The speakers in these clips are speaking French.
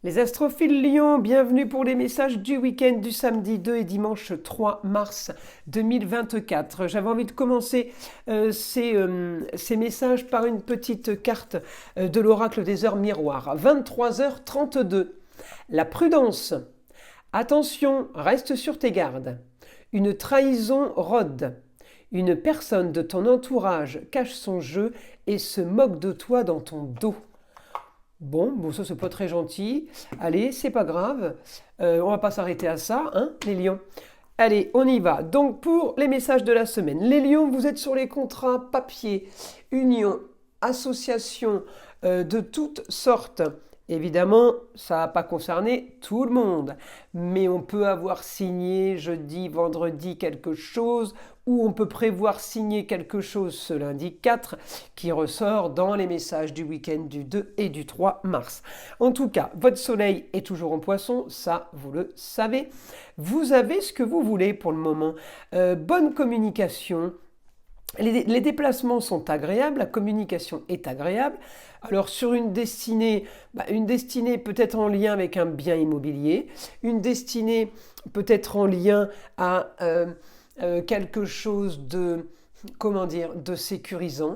Les astrophiles Lion, bienvenue pour les messages du week-end du samedi 2 et dimanche 3 mars 2024. J'avais envie de commencer ces messages par une petite carte de l'oracle des heures miroirs. 23h32. La prudence. Attention, reste sur tes gardes. Une trahison rôde. Une personne de ton entourage cache son jeu et se moque de toi dans ton dos. Bon, ça c'est pas très gentil. Allez, c'est pas grave. On va pas s'arrêter à ça, hein, les lions. Allez, on y va. Donc pour les messages de la semaine, les lions, vous êtes sur les contrats papier, union, association de toutes sortes. Évidemment, ça n'a pas concerné tout le monde, mais on peut avoir signé jeudi, vendredi quelque chose, ou on peut prévoir signer quelque chose ce lundi 4 qui ressort dans les messages du week-end du 2 et du 3 mars. En tout cas, votre soleil est toujours en poisson, ça vous le savez. Vous avez ce que vous voulez pour le moment. Bonne communication. Les déplacements sont agréables, la communication est agréable. Alors sur une destinée peut-être en lien avec un bien immobilier, une destinée peut-être en lien à quelque chose de, de sécurisant.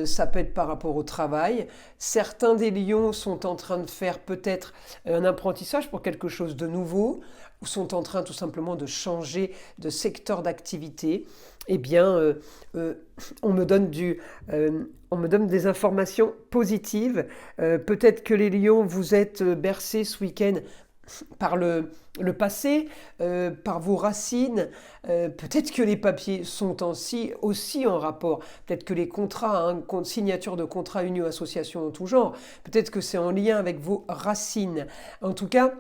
Ça peut être par rapport au travail. Certains des lions sont en train de faire peut-être un apprentissage pour quelque chose de nouveau, ou sont en train tout simplement de changer de secteur d'activité. Eh bien, on me donne des informations positives. Peut-être que les lions, vous êtes bercés ce week-end par le passé, par vos racines. Peut-être que les papiers sont aussi en rapport. Peut-être que les contrats, signature de contrats, union, association en tout genre, peut-être que c'est en lien avec vos racines. En tout cas,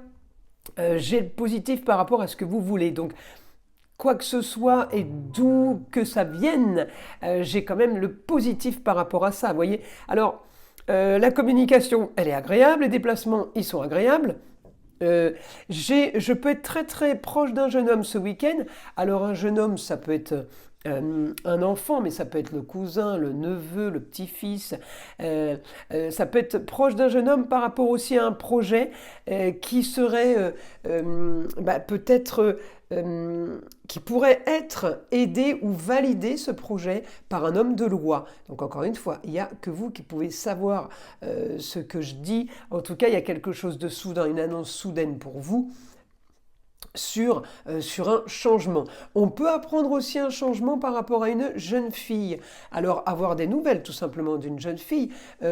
j'ai le positif par rapport à ce que vous voulez. Donc, quoi que ce soit et d'où que ça vienne, j'ai quand même le positif par rapport à ça, vous voyez. Alors, la communication, elle est agréable, les déplacements, ils sont agréables. Je peux être très très proche d'un jeune homme ce week-end. Alors un jeune homme, ça peut être un enfant, mais ça peut être le cousin, le neveu, le petit-fils. Ça peut être proche d'un jeune homme par rapport aussi à un projet qui serait peut-être qui pourrait être aidé ou validé ce projet par un homme de loi. Donc encore une fois, il n'y a que vous qui pouvez savoir ce que je dis. En tout cas, il y a quelque chose de soudain, une annonce soudaine pour vous sur un changement. On peut apprendre aussi un changement par rapport à une jeune fille. Alors avoir des nouvelles tout simplement d'une jeune fille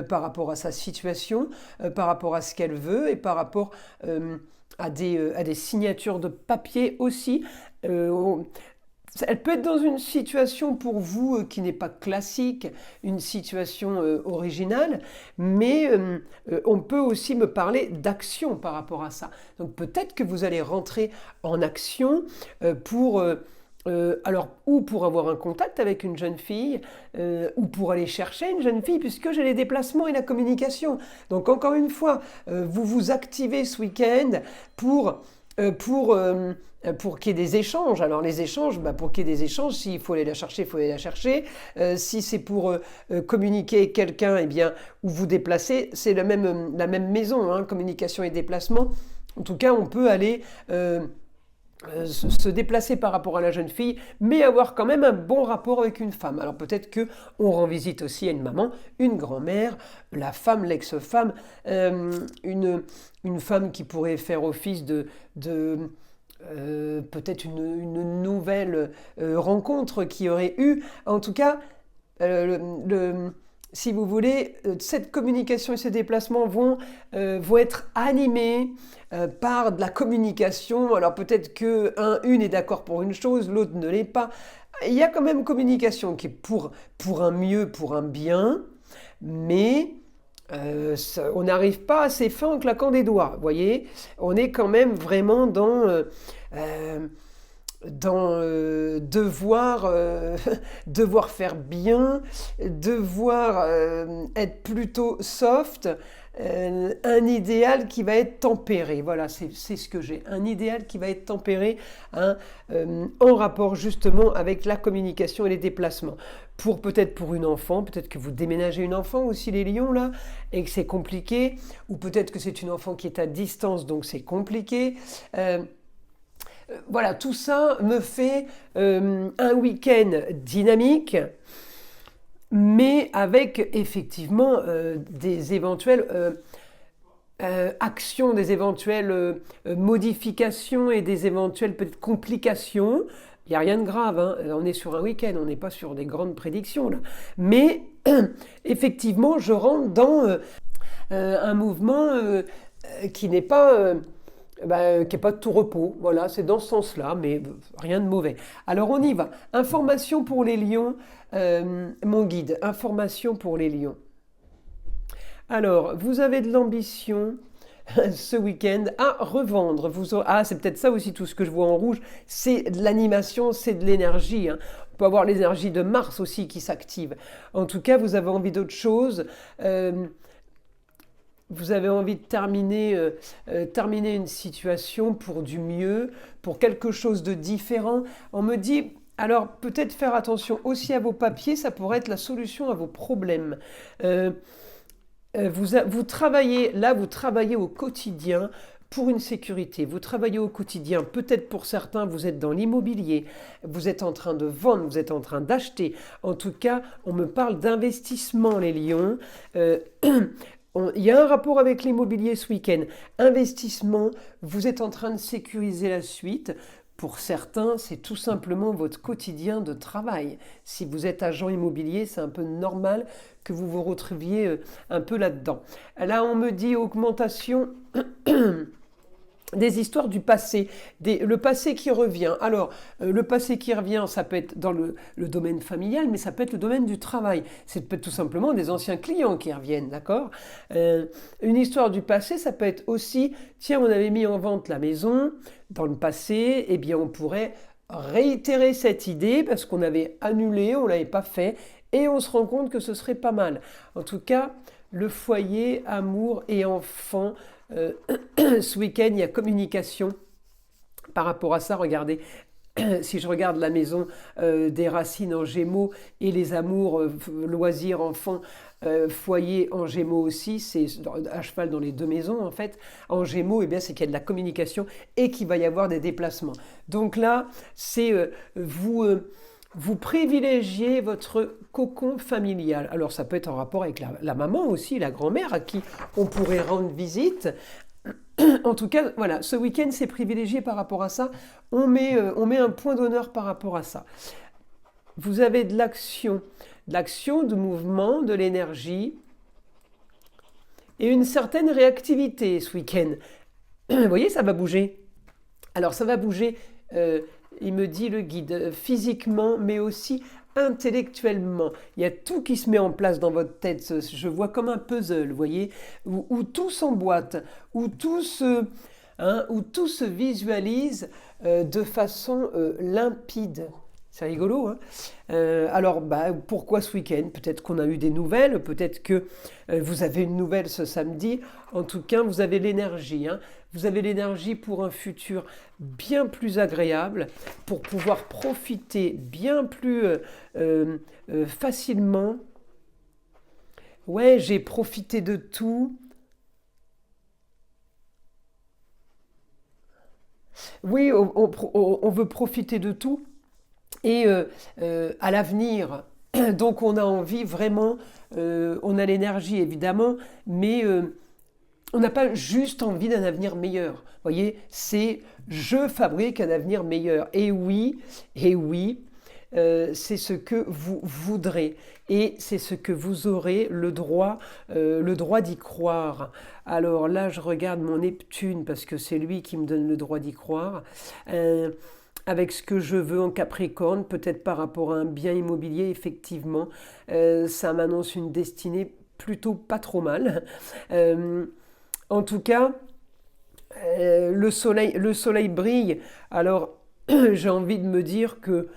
par rapport à sa situation, par rapport à ce qu'elle veut et par rapport à des signatures de papier aussi. Elle peut être dans une situation pour vous qui n'est pas classique, une situation originale, mais on peut aussi me parler d'action par rapport à ça. Donc peut-être que vous allez rentrer en action ou pour avoir un contact avec une jeune fille, ou pour aller chercher une jeune fille, puisque j'ai les déplacements et la communication. Donc encore une fois, vous vous activez ce week-end pour qu'il y ait des échanges. Alors les échanges, pour qu'il y ait des échanges, s'il faut aller la chercher, il faut aller la chercher. Si c'est pour communiquer avec quelqu'un, eh bien, ou vous déplacer, c'est la même maison, hein, communication et déplacement. En tout cas, on peut aller se déplacer par rapport à la jeune fille, mais avoir quand même un bon rapport avec une femme. Alors peut-être que on rend visite aussi à une maman, une grand-mère, la femme, l'ex-femme, une femme qui pourrait faire office de peut-être une nouvelle rencontre qui aurait eu. En tout cas, si vous voulez, cette communication et ces déplacements vont être animés par de la communication. Alors peut-être une est d'accord pour une chose, l'autre ne l'est pas. Il y a quand même communication qui est pour un mieux, pour un bien, mais on n'arrive pas à ses fins en claquant des doigts, vous voyez. On est quand même vraiment dans devoir faire bien, devoir être plutôt soft, un idéal qui va être tempéré. Voilà, c'est ce que j'ai. Un idéal qui va être tempéré, hein, en rapport justement avec la communication et les déplacements. peut-être pour une enfant, peut-être que vous déménagez une enfant aussi les lions là, et que c'est compliqué, ou peut-être que c'est une enfant qui est à distance, donc c'est compliqué. Voilà, tout ça me fait un week-end dynamique, mais avec effectivement des éventuelles actions, des éventuelles modifications et des éventuelles peut-être complications. Il n'y a rien de grave, hein. On est sur un week-end, on n'est pas sur des grandes prédictions là. Mais effectivement, je rentre dans un mouvement qui n'est pas qui n'est pas de tout repos. Voilà, c'est dans ce sens-là, mais rien de mauvais. Alors on y va. Information pour les lions, mon guide. Information pour les lions. Alors, vous avez de l'ambition ce week-end à revendre. Ah, c'est peut-être ça aussi tout ce que je vois en rouge. C'est de l'animation, c'est de l'énergie, hein. On peut avoir l'énergie de Mars aussi qui s'active. En tout cas, vous avez envie d'autre chose. Vous avez envie de terminer une situation pour du mieux, pour quelque chose de différent. On me dit, alors peut-être faire attention aussi à vos papiers, ça pourrait être la solution à vos problèmes. Vous travaillez, là, vous travaillez au quotidien pour une sécurité. Vous travaillez au quotidien, peut-être pour certains, vous êtes dans l'immobilier, vous êtes en train de vendre, vous êtes en train d'acheter. En tout cas, on me parle d'investissement, les lions. Il y a un rapport avec l'immobilier ce week-end. Investissement, vous êtes en train de sécuriser la suite. Pour certains, c'est tout simplement votre quotidien de travail. Si vous êtes agent immobilier, c'est un peu normal que vous vous retrouviez un peu là-dedans. Là, on me dit augmentation des histoires du passé, le passé qui revient. Alors, le passé qui revient, ça peut être dans le domaine familial, mais ça peut être le domaine du travail. C'est peut-être tout simplement des anciens clients qui reviennent, d'accord. Une histoire du passé, ça peut être aussi, tiens, on avait mis en vente la maison dans le passé, eh bien, on pourrait réitérer cette idée parce qu'on avait annulé, on ne l'avait pas fait, et on se rend compte que ce serait pas mal. En tout cas, le foyer, amour et enfants, ce week-end, il y a communication. Par rapport à ça, regardez, si je regarde la maison des racines en Gémeaux et les amours, loisirs, enfants, foyer en Gémeaux aussi, c'est à cheval dans les deux maisons en fait. En Gémeaux, eh bien, c'est qu'il y a de la communication et qu'il va y avoir des déplacements. Donc là, c'est vous privilégiez votre cocon familial. Alors ça peut être en rapport avec la maman aussi, la grand-mère à qui on pourrait rendre visite. En tout cas, voilà, ce week-end c'est privilégié par rapport à ça. On met un point d'honneur par rapport à ça. Vous avez de l'action, du mouvement, de l'énergie et une certaine réactivité ce week-end. Vous voyez, ça va bouger. Alors ça va bouger, il me dit le guide, physiquement, mais aussi intellectuellement. Il y a tout qui se met en place dans votre tête. Je vois comme un puzzle, vous voyez, où tout s'emboîte, où tout se visualise de façon limpide. C'est rigolo, hein. Alors, pourquoi ce week-end? Peut-être qu'on a eu des nouvelles, peut-être que vous avez une nouvelle ce samedi. En tout cas, vous avez l'énergie, hein. Vous avez l'énergie pour un futur bien plus agréable, pour pouvoir profiter bien plus facilement. Ouais, j'ai profité de tout. Oui, on veut profiter de tout. Et à l'avenir, donc on a envie vraiment, on a l'énergie évidemment, mais on n'a pas juste envie d'un avenir meilleur. Vous voyez, c'est je fabrique un avenir meilleur. Et oui, c'est ce que vous voudrez et c'est ce que vous aurez le droit d'y croire. Alors là, je regarde mon Neptune parce que c'est lui qui me donne le droit d'y croire. Avec ce que je veux en Capricorne, peut-être par rapport à un bien immobilier, effectivement, ça m'annonce une destinée plutôt pas trop mal. En tout cas, le soleil brille. Alors, j'ai envie de me dire que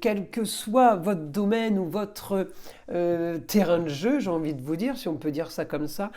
quel que soit votre domaine ou votre terrain de jeu, j'ai envie de vous dire, si on peut dire ça comme ça.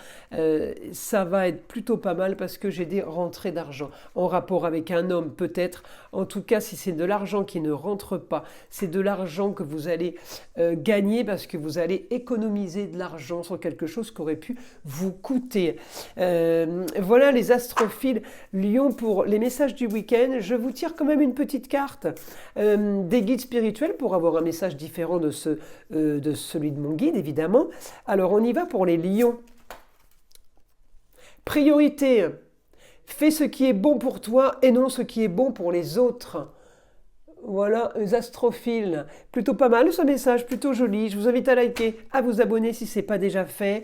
Ça va être plutôt pas mal parce que j'ai des rentrées d'argent en rapport avec un homme peut-être. En tout cas, si c'est de l'argent qui ne rentre pas, c'est de l'argent que vous allez gagner parce que vous allez économiser de l'argent sur quelque chose qui aurait pu vous coûter. Voilà les astrophiles Lion pour les messages du week-end. Je vous tire quand même une petite carte des guides spirituels pour avoir un message différent de celui de mon guide, évidemment. Alors, on y va pour les lions. Priorité, fais ce qui est bon pour toi et non ce qui est bon pour les autres. Voilà, les astrophiles. Plutôt pas mal ce message, plutôt joli. Je vous invite à liker, à vous abonner si ce n'est pas déjà fait.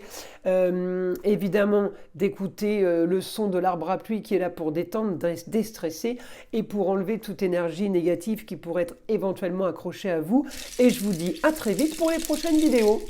Évidemment, d'écouter le son de l'arbre à pluie qui est là pour détendre, déstresser et pour enlever toute énergie négative qui pourrait être éventuellement accrochée à vous. Et je vous dis à très vite pour les prochaines vidéos.